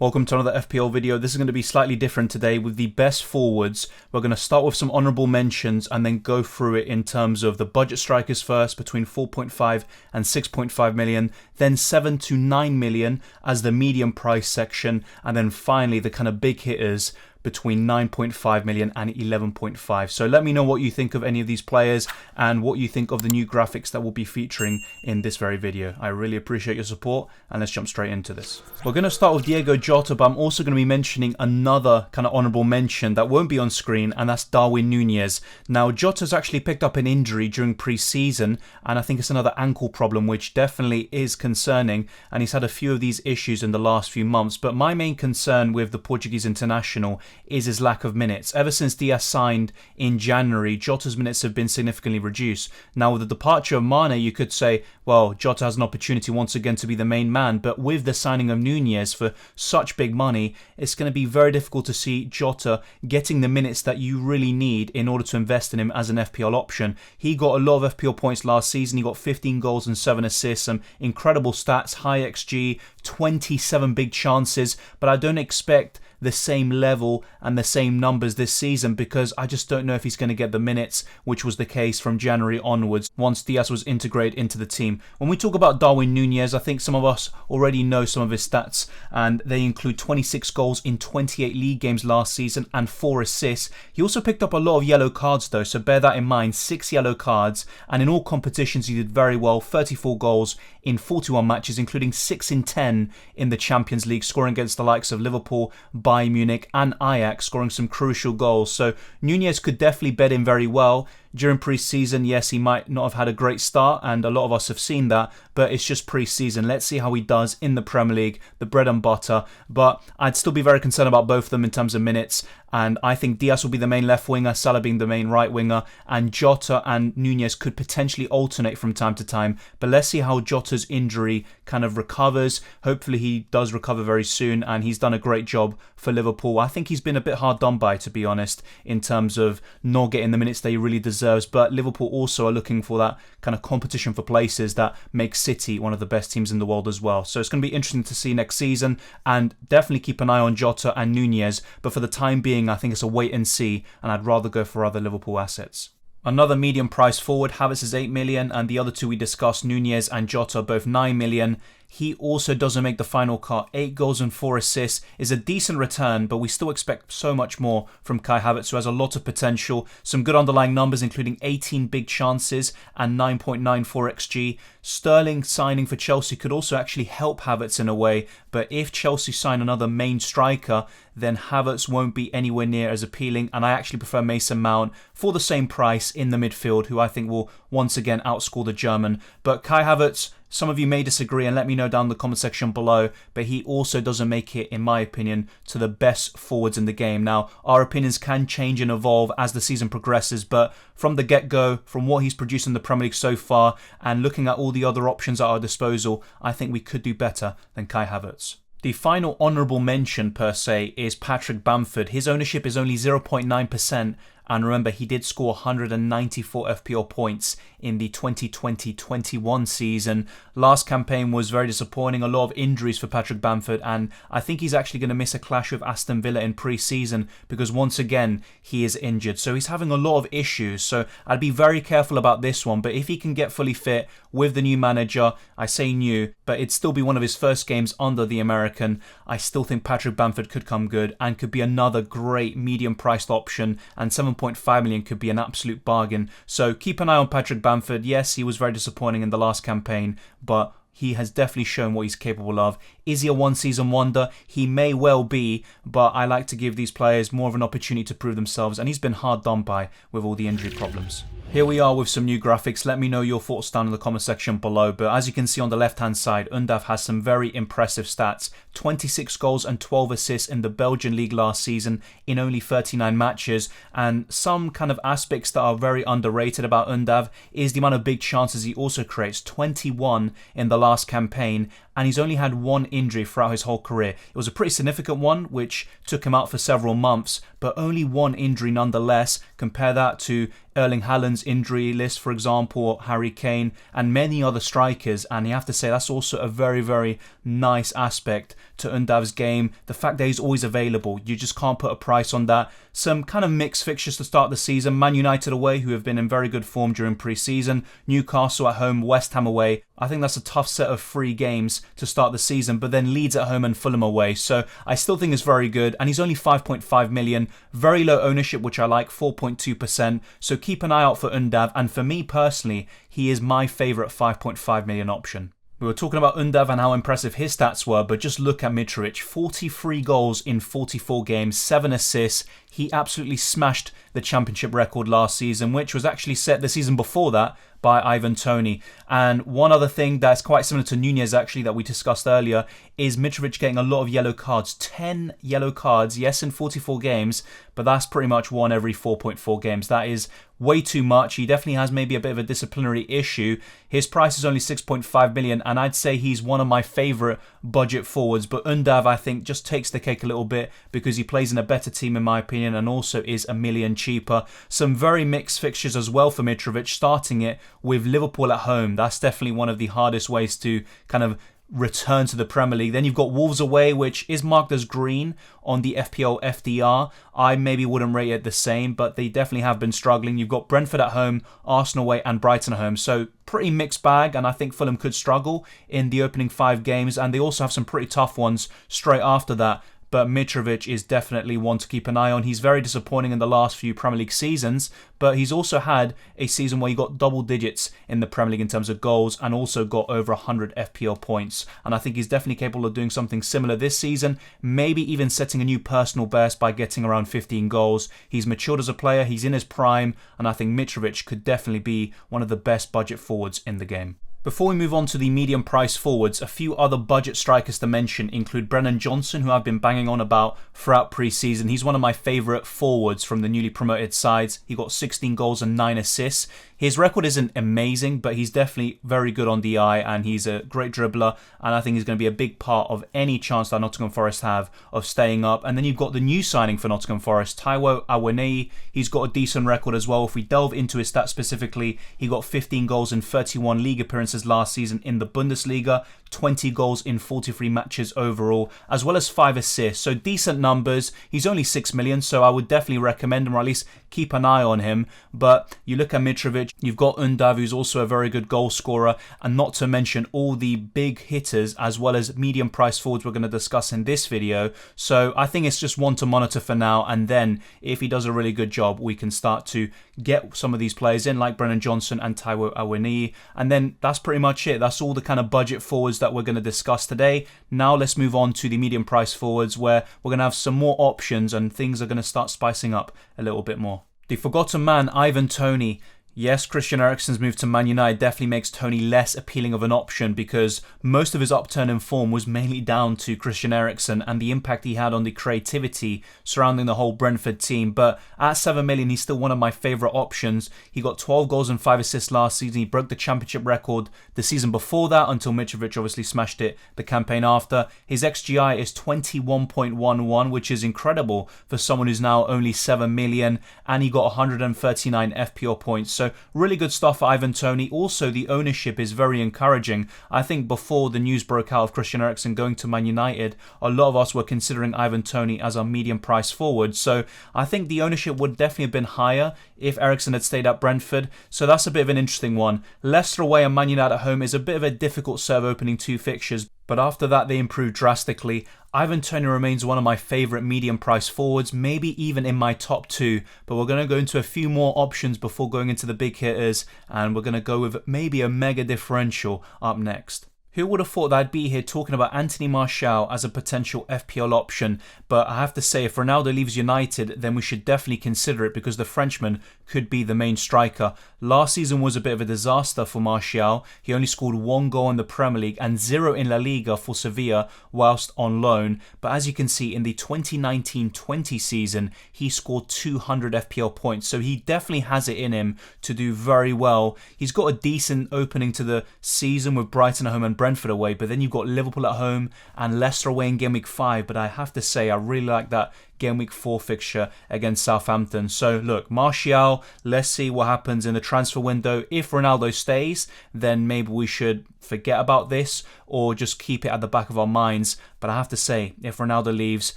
Welcome to another FPL video. This is going to be slightly different today with the best forwards. We're going to start with some honourable mentions and then go through it in terms of the budget strikers first, between 4.5 and 6.5 million, then 7 to 9 million as the medium price section, and then finally the kind of big hitters between 9.5 million and 11.5. So let me know what you think of any of these players and what you think of the new graphics that we'll be featuring in this very video. I really appreciate your support, and let's jump straight into this. We're going to start with Diego Jota, but I'm also going to be mentioning another kind of honourable mention that won't be on screen, and that's Darwin Núñez. Now, Jota's actually picked up an injury during pre-season, and I think it's another ankle problem, which definitely is concerning, and he's had a few of these issues in the last few months. But my main concern with the Portuguese international is his lack of minutes. Ever since Diaz signed in January, Jota's minutes have been significantly reduced. Now, with the departure of Mane, you could say, well, Jota has an opportunity once again to be the main man, but with the signing of Núñez for such big money, it's going to be very difficult to see Jota getting the minutes that you really need in order to invest in him as an FPL option. He got a lot of FPL points last season. He got 15 goals and 7 assists, some incredible stats, high XG, 27 big chances, but I don't expect the same level and the same numbers this season because I just don't know if he's going to get the minutes, which was the case from January onwards once Diaz was integrated into the team. When we talk about Darwin Núñez, I think some of us already know some of his stats, and they include 26 goals in 28 league games last season and 4 assists. He also picked up a lot of yellow cards though, so bear that in mind, 6 yellow cards, and in all competitions he did very well, 34 goals in 41 matches, including 6 in 10 in the Champions League, scoring against the likes of Liverpool, Bayern Munich and Ajax, scoring some crucial goals. So Núñez could definitely bed in very well. During pre-season, yes, he might not have had a great start, and a lot of us have seen that, but it's just pre-season. Let's see how he does in the Premier League, the bread and butter. But I'd still be very concerned about both of them in terms of minutes, and I think Diaz will be the main left winger, Salah being the main right winger, and Jota and Núñez could potentially alternate from time to time. But let's see how Jota's injury kind of recovers. Hopefully he does recover very soon, and he's done a great job for Liverpool. I think he's been a bit hard done by, to be honest, in terms of not getting the minutes that he really deserves. But Liverpool also are looking for that kind of competition for places that makes City one of the best teams in the world as well. So it's going to be interesting to see next season, and definitely keep an eye on Jota and Núñez. But for the time being, I think it's a wait and see, and I'd rather go for other Liverpool assets. Another medium price forward, Havertz is 8 million, and the other two we discussed, Núñez and Jota, both 9 million. He also doesn't make the final cut. 8 goals and 4 assists is a decent return, but we still expect so much more from Kai Havertz, who has a lot of potential. Some good underlying numbers, including 18 big chances and 9.94 XG. Sterling signing for Chelsea could also actually help Havertz in a way, but if Chelsea sign another main striker, then Havertz won't be anywhere near as appealing, and I actually prefer Mason Mount for the same price in the midfield, who I think will once again outscore the German. But Kai Havertz, some of you may disagree, and let me know down in the comment section below, but he also doesn't make it, in my opinion, to the best forwards in the game. Now, our opinions can change and evolve as the season progresses, but from the get-go, from what he's produced in the Premier League so far, and looking at all the other options at our disposal, I think we could do better than Kai Havertz. The final honourable mention, per se, is Patrick Bamford. His ownership is only 0.9%, and remember, he did score 194 FPL points in the 2020-21 season. Last campaign was very disappointing, a lot of injuries for Patrick Bamford, and I think he's actually going to miss a clash with Aston Villa in pre-season because once again, he is injured. So he's having a lot of issues, so I'd be very careful about this one. But if he can get fully fit with the new manager, I say new, but it'd still be one of his first games under the American, I still think Patrick Bamford could come good and could be another great medium-priced option, and 7.5 million could be an absolute bargain. So keep an eye on Patrick Bamford. Yes, he was very disappointing in the last campaign, but he has definitely shown what he's capable of. Is he a one-season wonder? He may well be, but I like to give these players more of an opportunity to prove themselves, and he's been hard done by with all the injury problems. Here we are with some new graphics. Let me know your thoughts down in the comment section below. But as you can see on the left-hand side, Undav has some very impressive stats. 26 goals and 12 assists in the Belgian league last season in only 39 matches. And some kind of aspects that are very underrated about Undav is the amount of big chances he also creates. 21 in the last campaign, and he's only had 1 injury throughout his whole career. It was a pretty significant one, which took him out for several months, but only 1 injury nonetheless. Compare that to Erling Haaland's injury list, for example, Harry Kane, and many other strikers. And you have to say that's also a very, very nice aspect to Undav's game. The fact that he's always available, you just can't put a price on that. Some kind of mixed fixtures to start the season. Man United away, who have been in very good form during pre-season. Newcastle at home, West Ham away. I think that's a tough set of 3 games to start the season, but then Leeds at home and Fulham away. So I still think it's very good. And he's only 5.5 million. Very low ownership, which I like, 4.2%. So keep an eye out for Undav. And for me personally, he is my favourite 5.5 million option. We were talking about Undav and how impressive his stats were, but just look at Mitrovic. 43 goals in 44 games, 7 assists. He absolutely smashed the championship record last season, which was actually set the season before that by Ivan Toney. And one other thing that's quite similar to Nunez actually that we discussed earlier is Mitrovic getting a lot of yellow cards. 10 yellow cards, yes, in 44 games, but that's pretty much 1 every 4.4 games. That is way too much. He definitely has maybe a bit of a disciplinary issue. His price is only 6.5 million, and I'd say he's one of my favourite budget forwards. But Undav, I think, just takes the cake a little bit because he plays in a better team, in my opinion, and also is $1 million cheaper. Some very mixed fixtures as well for Mitrovic, starting it with Liverpool at home. That's definitely one of the hardest ways to kind of return to the Premier League. Then you've got Wolves away, which is marked as green on the FPL FDR. I maybe wouldn't rate it the same, but they definitely have been struggling. You've got Brentford at home, Arsenal away, and Brighton at home. So pretty mixed bag, and I think Fulham could struggle in the opening 5 games, and they also have some pretty tough ones straight after that. But Mitrovic is definitely one to keep an eye on. He's very disappointing in the last few Premier League seasons, but he's also had a season where he got double digits in the Premier League in terms of goals and also got over 100 FPL points. And I think he's definitely capable of doing something similar this season, maybe even setting a new personal best by getting around 15 goals. He's matured as a player, he's in his prime, and I think Mitrovic could definitely be one of the best budget forwards in the game. Before we move on to the medium price forwards, a few other budget strikers to mention include Brennan Johnson, who I've been banging on about throughout pre-season. He's one of my favourite forwards from the newly promoted sides. He got 16 goals and 9 assists. His record isn't amazing, but he's definitely very good on the eye, and he's a great dribbler, and I think he's going to be a big part of any chance that Nottingham Forest have of staying up. And then you've got the new signing for Nottingham Forest, Taiwo Awoniyi. He's got a decent record as well. If we delve into his stats specifically, he got 15 goals in 31 league appearances last season in the Bundesliga, 20 goals in 43 matches overall, as well as 5 assists. So decent numbers. He's only 6 million, so I would definitely recommend him, or at least keep an eye on him. But you look at Mitrovic, you've got Undav, who's also a very good goal scorer, and not to mention all the big hitters as well as medium price forwards we're going to discuss in this video. So I think it's just one to monitor for now, and then if he does a really good job, we can start to get some of these players in, like Brennan Johnson and Taiwo Awoniyi. And then that's pretty much it. That's all the kind of budget forwards that we're going to discuss today. Now let's move on to the medium price forwards, where we're going to have some more options and things are going to start spicing up a little bit more. The forgotten man, Ivan Toney. Yes, Christian Eriksen's move to Man United definitely makes Toney less appealing of an option, because most of his upturn in form was mainly down to Christian Eriksen and the impact he had on the creativity surrounding the whole Brentford team. But at 7 million, he's still one of my favourite options. He got 12 goals and 5 assists last season. He broke the championship record the season before that, until Mitrovic obviously smashed it the campaign after. His XGI is 21.11, which is incredible for someone who's now only 7 million, and he got 139 FPL points. So really good stuff for Ivan Toney. Also, the ownership is very encouraging. I think before the news broke out of Christian Eriksen going to Man United, a lot of us were considering Ivan Toney as our medium price forward. So I think the ownership would definitely have been higher if Eriksen had stayed at Brentford. So that's a bit of an interesting one. Leicester away and Man United at home is a bit of a difficult serve opening 2 fixtures, but after that they improved drastically. Ivan Toney remains one of my favourite medium price forwards, maybe even in my top 2, but we're going to go into a few more options before going into the big hitters, and we're going to go with maybe a mega differential up next. Who would have thought that I'd be here talking about Anthony Martial as a potential FPL option? But I have to say, if Ronaldo leaves United, then we should definitely consider it, because the Frenchman could be the main striker. Last season was a bit of a disaster for Martial. He only scored 1 goal in the Premier League and 0 in La Liga for Sevilla whilst on loan. But as you can see, in the 2019-20 season, he scored 200 FPL points. So he definitely has it in him to do very well. He's got a decent opening to the season with Brighton at home and Brentford away, but then you've got Liverpool at home and Leicester away in game week 5. But I have to say, I really like that game week 4 fixture against Southampton. So look, Martial, let's see what happens in the transfer window. If Ronaldo stays, then maybe we should forget about this or just keep it at the back of our minds. But I have to say, if Ronaldo leaves,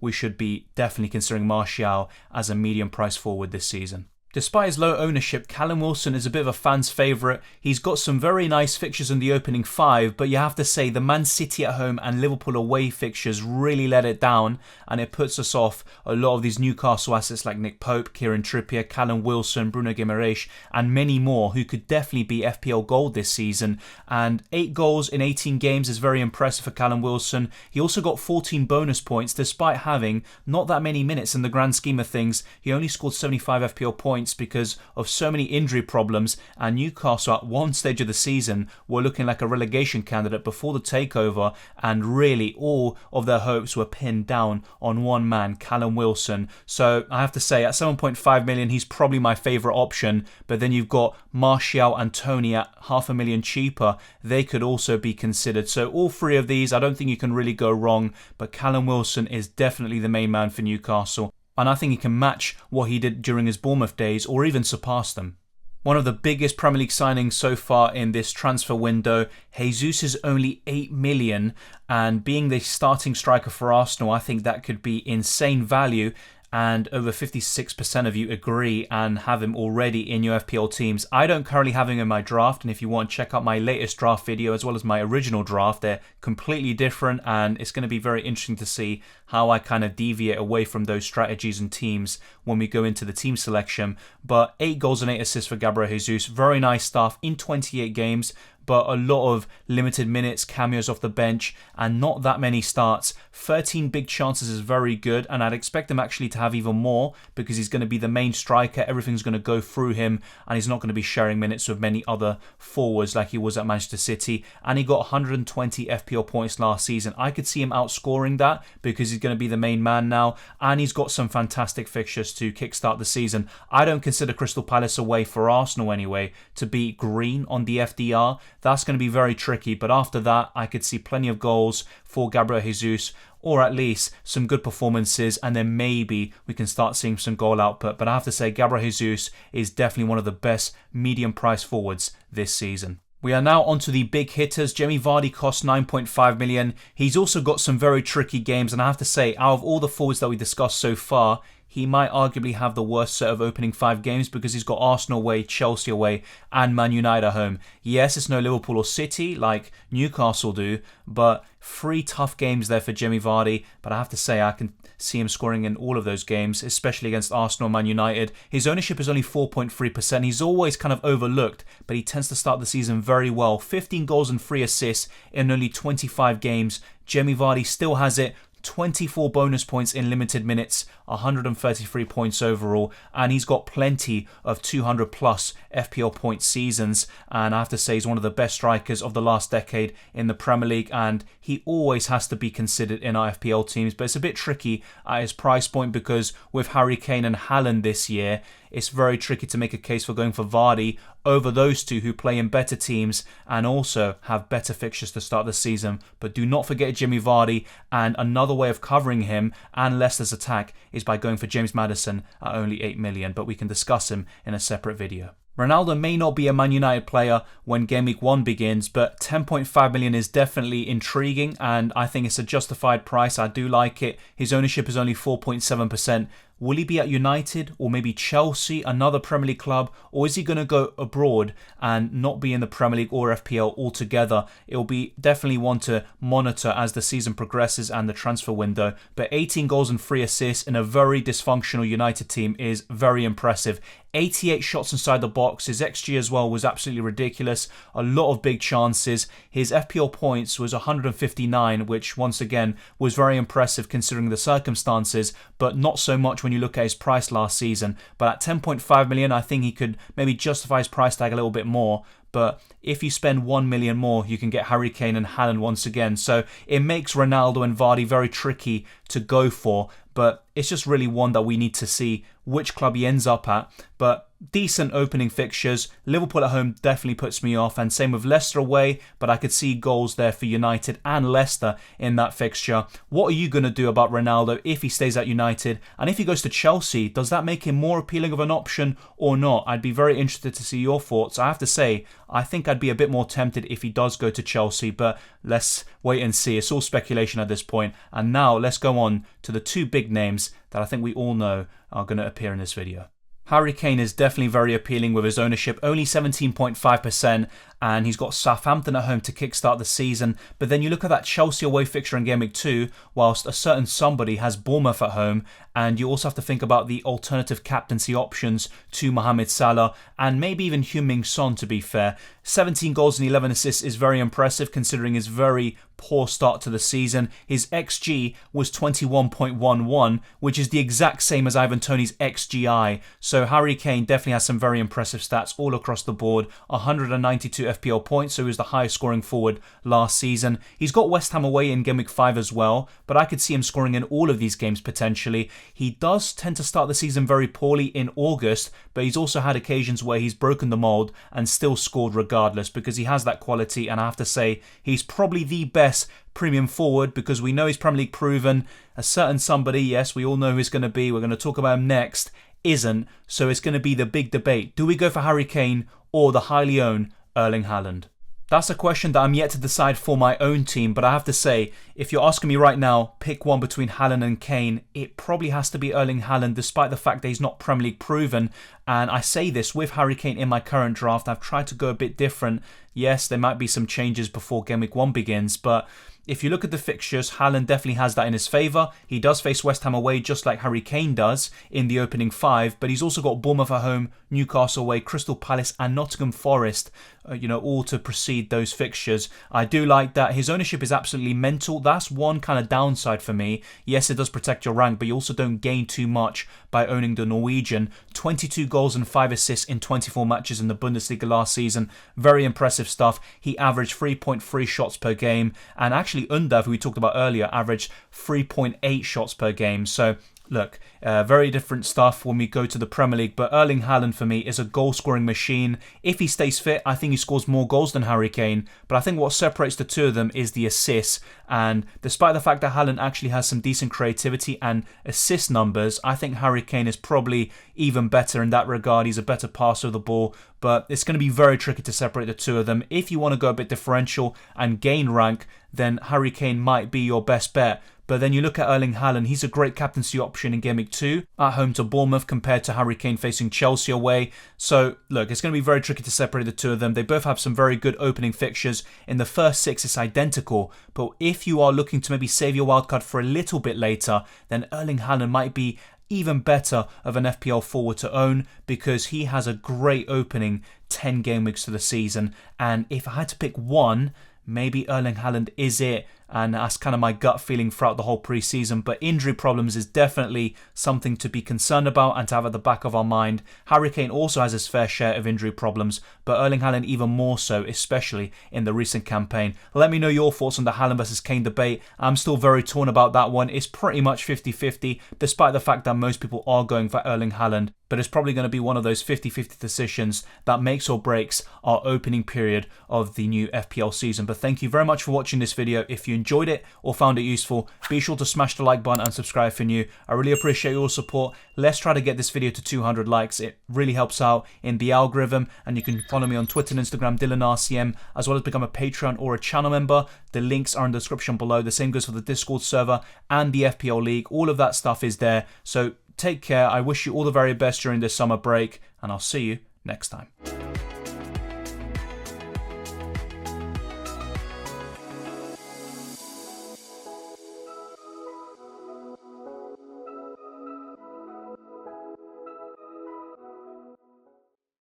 we should be definitely considering Martial as a medium price forward this season. Despite his low ownership, Callum Wilson is a bit of a fan's favourite. He's got some very nice fixtures in the opening 5, but you have to say the Man City at home and Liverpool away fixtures really let it down, and it puts us off a lot of these Newcastle assets like Nick Pope, Kieran Trippier, Callum Wilson, Bruno Guimaraes, and many more who could definitely be FPL gold this season. And 8 goals in 18 games is very impressive for Callum Wilson. He also got 14 bonus points despite having not that many minutes in the grand scheme of things. He only scored 75 FPL points because of so many injury problems, and Newcastle at one stage of the season were looking like a relegation candidate before the takeover, and really all of their hopes were pinned down on one man, Callum Wilson. So I have to say, at 7.5 million, he's probably my favourite option. But then you've got Martial and Tony at $500,000 cheaper. They could also be considered. So all 3 of these, I don't think you can really go wrong, but Callum Wilson is definitely the main man for Newcastle. And I think he can match what he did during his Bournemouth days or even surpass them. One of the biggest Premier League signings so far in this transfer window, Jesus is only 8 million, and being the starting striker for Arsenal, I think that could be insane value. And over 56% of you agree and have him already in your FPL teams. I don't currently have him in my draft, and if you want, check out my latest draft video as well as my original draft. They're completely different, and it's going to be very interesting to see how I kind of deviate away from those strategies and teams when we go into the team selection. But 8 goals and 8 assists for Gabriel Jesus. Very nice stuff in 28 games. But a lot of limited minutes, cameos off the bench, and not that many starts. 13 big chances is very good, and I'd expect him actually to have even more because he's going to be the main striker. Everything's going to go through him, and he's not going to be sharing minutes with many other forwards like he was at Manchester City. And he got 120 FPL points last season. I could see him outscoring that because he's going to be the main man now, and he's got some fantastic fixtures to kickstart the season. I don't consider Crystal Palace away for Arsenal anyway to be green on the FDR. That's going to be very tricky, but after that, I could see plenty of goals for Gabriel Jesus, or at least some good performances, and then maybe we can start seeing some goal output. But I have to say, Gabriel Jesus is definitely one of the best medium price forwards this season. We are now onto the big hitters. Jamie Vardy costs 9.5 million. He's also got some very tricky games, and I have to say, out of all the forwards that we discussed so far, he might arguably have the worst set of opening 5 games because he's got Arsenal away, Chelsea away, and Man United at home. Yes, it's no Liverpool or City like Newcastle do, but 3 tough games there for Jamie Vardy. But I have to say, I can see him scoring in all of those games, especially against Arsenal and Man United. His ownership is only 4.3%. He's always kind of overlooked, but he tends to start the season very well. 15 goals and 3 assists in only 25 games. Jamie Vardy still has it. 24 bonus points in limited minutes, 133 points overall, and he's got plenty of 200 plus FPL point seasons, and I have to say he's one of the best strikers of the last decade in the Premier League, and he always has to be considered in our FPL teams. But it's a bit tricky at his price point because with Harry Kane and Haaland this year, it's very tricky to make a case for going for Vardy over those two who play in better teams and also have better fixtures to start the season. But do not forget Jimmy Vardy, and another way of covering him and Leicester's attack is by going for James Maddison at only 8 million, but we can discuss him in a separate video. Ronaldo may not be a Man United player when Game Week 1 begins, but 10.5 million is definitely intriguing, and I think it's a justified price. I do like it. His ownership is only 4.7%. Will he be at United or maybe Chelsea, another Premier League club, or is he going to go abroad and not be in the Premier League or FPL altogether? It'll be definitely one to monitor as the season progresses and the transfer window. But 18 goals and 3 assists in a very dysfunctional United team is very impressive. 88 shots inside the box. His XG as well was absolutely ridiculous. A lot of big chances. His FPL points was 159, which once again was very impressive considering the circumstances, but not so much when you look at his price last season. But at 10.5 million, I think he could maybe justify his price tag a little bit more. But if you spend 1 million more, you can get Harry Kane and Haaland once again. So it makes Ronaldo and Vardy very tricky to go for. But It's just really one that we need to see which club he ends up at. But decent opening fixtures. Liverpool at home definitely puts me off, and same with Leicester away, but I could see goals there for United and Leicester in that fixture. What are you going to do about Ronaldo if he stays at United? And if he goes to Chelsea, does that make him more appealing of an option or not? I'd be very interested to see your thoughts. I have to say, I think I'd be a bit more tempted if he does go to Chelsea, but let's wait and see. It's all speculation at this point. And now let's go on to the two big names that I think we all know are going to appear in this video. Harry Kane is definitely very appealing with his ownership, only 17.5%, and he's got Southampton at home to kickstart the season. But then you look at that Chelsea away fixture in Game Week 2, whilst a certain somebody has Bournemouth at home, and you also have to think about the alternative captaincy options to Mohamed Salah, and maybe even Heung-min Son, to be fair. 17 goals and 11 assists is very impressive considering his very poor start to the season. His XG was 21.11, which is the exact same as Ivan Toney's XGI. So Harry Kane definitely has some very impressive stats all across the board. 192 FPL points, so he was the highest scoring forward last season. He's got West Ham away in Game Week 5 as well, but I could see him scoring in all of these games potentially. He does tend to start the season very poorly in August, but he's also had occasions where he's broken the mould and still scored regardless because he has that quality, and I have to say he's probably the best premium forward because we know he's Premier League proven. A certain somebody, yes, we all know who he's going to be, we're going to talk about him next, isn't, so it's going to be the big debate. Do we go for Harry Kane or the highly owned Erling Haaland? That's a question that I'm yet to decide for my own team, but I have to say, if you're asking me right now, pick one between Haaland and Kane, it probably has to be Erling Haaland, despite the fact that he's not Premier League proven. And I say this with Harry Kane in my current draft. I've tried to go a bit different. Yes, there might be some changes before Game Week 1 begins, but if you look at the fixtures, Haaland definitely has that in his favour. He does face West Ham away just like Harry Kane does in the opening 5, but he's also got Bournemouth at home, Newcastle away, Crystal Palace and Nottingham Forest, all to precede those fixtures. I do like that. His ownership is absolutely mental. That's one kind of downside for me. Yes, it does protect your rank, but you also don't gain too much by owning the Norwegian. 22 goals and 5 assists in 24 matches in the Bundesliga last season. Very impressive stuff. He averaged 3.3 shots per game, and actually Undav, who we talked about earlier, averaged 3.8 shots per game. So look, very different stuff when we go to the Premier League, but Erling Haaland for me is a goal-scoring machine. If he stays fit, I think he scores more goals than Harry Kane, but I think what separates the two of them is the assists, and despite the fact that Haaland actually has some decent creativity and assist numbers, I think Harry Kane is probably even better in that regard. He's a better passer of the ball, but it's going to be very tricky to separate the two of them. If you want to go a bit differential and gain rank, then Harry Kane might be your best bet. But then you look at Erling Haaland, he's a great captaincy option in Game Week 2 at home to Bournemouth compared to Harry Kane facing Chelsea away. So look, it's going to be very tricky to separate the two of them. They both have some very good opening fixtures. In the first 6 it's identical, but if you are looking to maybe save your wildcard for a little bit later, then Erling Haaland might be even better of an FPL forward to own because he has a great opening 10 game weeks to the season. And if I had to pick one, maybe Erling Haaland is it, and that's kind of my gut feeling throughout the whole pre-season. But injury problems is definitely something to be concerned about and to have at the back of our mind. Harry Kane also has his fair share of injury problems, but Erling Haaland even more so, especially in the recent campaign. Let me know your thoughts on the Haaland versus Kane debate. I'm still very torn about that one. It's pretty much 50-50, despite the fact that most people are going for Erling Haaland. But it's probably going to be one of those 50-50 decisions that makes or breaks our opening period of the new FPL season. But thank you very much for watching this video. If you enjoyed it or found it useful, be sure to smash the like button and subscribe if you're new. I really appreciate your support. Let's try to get this video to 200 likes. It really helps out in the algorithm, and you can follow me on Twitter and Instagram, DylanRCM, as well as become a Patreon or a channel member. The links are in the description below. The same goes for the Discord server and the FPL League. All of that stuff is there. So take care. I wish you all the very best during this summer break, and I'll see you next time.